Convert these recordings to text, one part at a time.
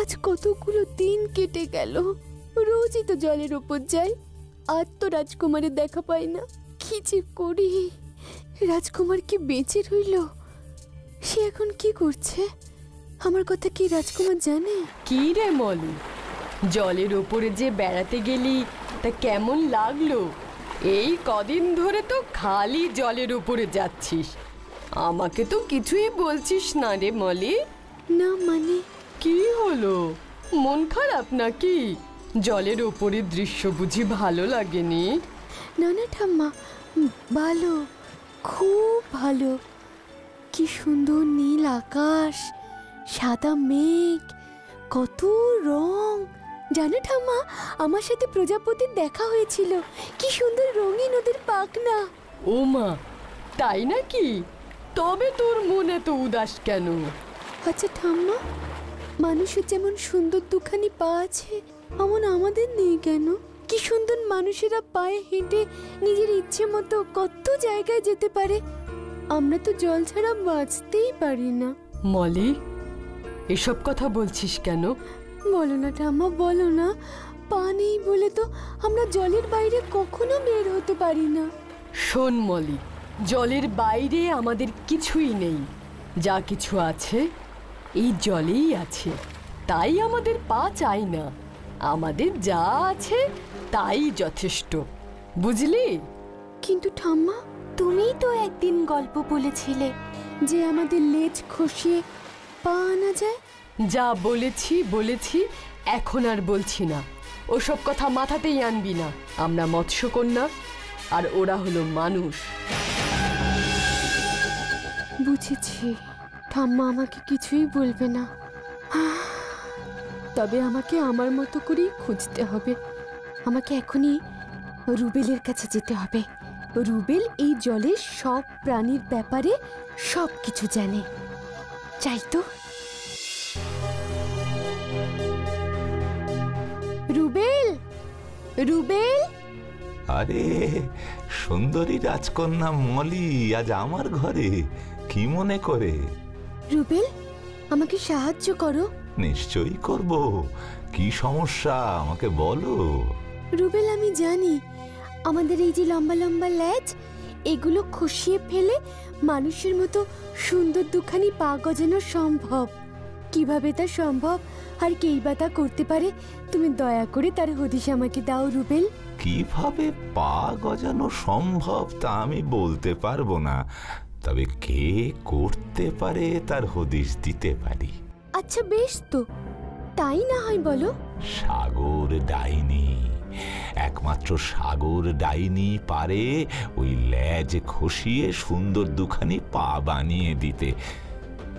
আজ কতগুলো দিন কেটে গেল, রোজই তো জলের উপর যাই, আর তো রাজকুমারের দেখা পাই না। কি যে করি? রাজকুমার কি বেঁচে রইল? সে এখন কি করছে? আমার কথা কি রাজকুমার জানে? কি রে মলি, জলের ওপরে যে বেড়াতে গেলি তা কেমন লাগলো? এই কদিন ধরে তো খালি জলের উপরে যাচ্ছিস, আমাকে তো কিছুই বলছিস না রে মলি। না মানে? কি হলো, মন খারাপ নাকি? জলের ওপরে দৃশ্য বুঝি ভালো লাগেনি? না না ঠাম্মা, ভালো, খুব ভালো। কি সুন্দর নীল আকাশ, সাদা মেঘ, কত রং। জানো ঠাম্মা, আমার সাথে প্রজাপতির দেখা হয়েছিল। কি সুন্দর রঙিন ওদের পাখনা। ও মা, তাই নাকি? তবে তোর মন এত উদাস কেন? আচ্ছা ঠাম্মা, মানুষের যেমন সুন্দর দুখানি পা আছে, এমন আমাদের নেই কেন? কি সুন্দর মানুষেরা পায়ে হেঁটে নিজের ইচ্ছে মতো কত জায়গায় যেতে পারে। আমরা তো জল ছাড়া বাঁচতেই পারি না। মলি, এসব কথা বলছিস কেন? বলো না ঠাম্মা, বলো না। পা নেই বলে তো আমরা জলের বাইরে কখনো বের হতে পারি না। শোন মলি, জলের বাইরে আমাদের কিছুই নেই, যা কিছু আছে এই জলেই আছে। তাই আমাদের পা চাই না, আমাদের যা আছে তাই যথেষ্ট, বুঝলি? কিন্তু ঠাম্মা, তুমিই তো একদিন গল্প বলেছিলে যে আমাদের লেজ খসিয়ে পা আনা যায়। যা বলেছি বলেছি, এখন আর বলছি না। ওসব কথা মাথাতেই আনবি না। আমরা মৎস্যকন্যা, আর ওরা হলো মানুষ। বুঝেছি, ঠাম্মা আমাকে কিছুই বলবে না। তবে আমাকে আমার মতো করেই খুঁজতে হবে। আমাকে এখনই রুবেলের কাছে যেতে হবে। রুবেল এই জলের সব প্রাণীর ব্যাপারে সব কিছু জানে। চাই তো। রুবেল, রুবেল। আরে সুন্দরী রাজকন্যা মলি আজ আমার ঘরে, কি মনে করে? রুবেল, আমাকে সাহায্য করো। নিশ্চয়ই করব, কি সমস্যা আমাকে বলো। রুবেল, আমি জানি আমাদের এই যে লম্বা লম্বা লেজ, এগুলো খসিয়ে ফেলে মানুষের মতো সুন্দর দুখানি পা গজানো সম্ভব। কিভাবে তা সম্ভব আর কেই বা তা করতে পারে, তুমি দয়া করে তার হদিশ আমাকে দাও রুবেল। কিভাবে পা গজানো সম্ভব তা আমি বলতে পারবো না, তবে কে করতে পারে তার হদিশ দিতে পারি। আচ্ছা বেশ, তো তাই না হয় বলো। সাগর ডাইনি, একমাত্র সাগর ডাইনি পারে ওই লেজ খসিয়ে সুন্দর দুখানি পা বানিয়ে দিতে।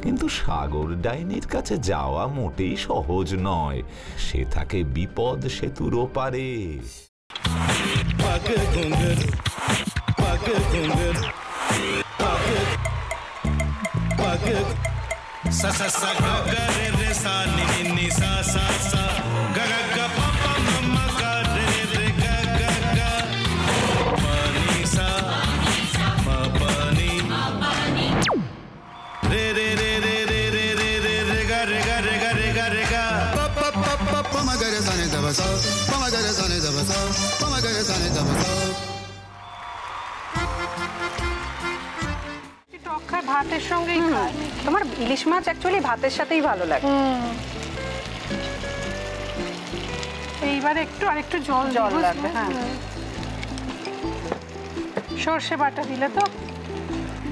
কিন্তু সাগর ডাইনির কাছে যাওয়া মোটেই সহজ নয়, সে থাকে বিপদ সেতুর ওপারে। ভাতের সঙ্গেই খায়। তোমার ইলিশ মাছ অ্যাকচুয়ালি ভাতের সাথেই ভালো লাগে। এইবার একটু আরেকটু জল লাগবে। হ্যাঁ, সর্ষে বাটা দিলে তো।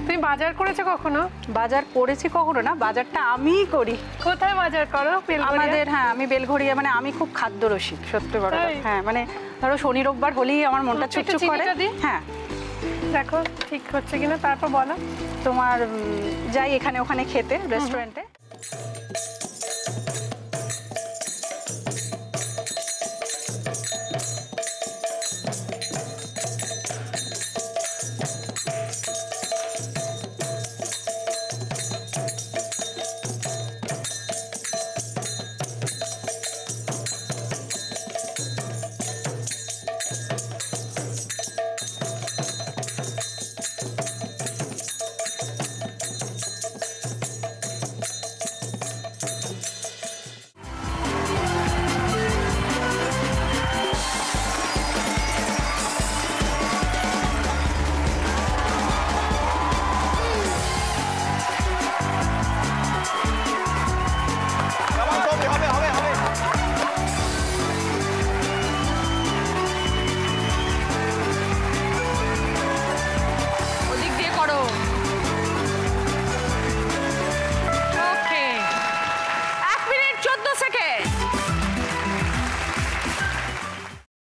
তুমি বাজার করেছো কখনো? বাজার করেছি কখনো না, বাজারটা আমিই করি। কোথায় বাজার করো? আমাদের, হ্যাঁ, আমি বেলঘড়িয়া, মানে আমি খুব খাদ্য রসিক, সত্যি বড়। হ্যাঁ, মানে ধরো শনি রোববার হলেই আমার মনটা চুপচুপ করে। হ্যাঁ, দেখো ঠিক হচ্ছে কিনা, তারপর বলো। তোমার যাই এখানে ওখানে খেতে, রেস্টুরেন্টে।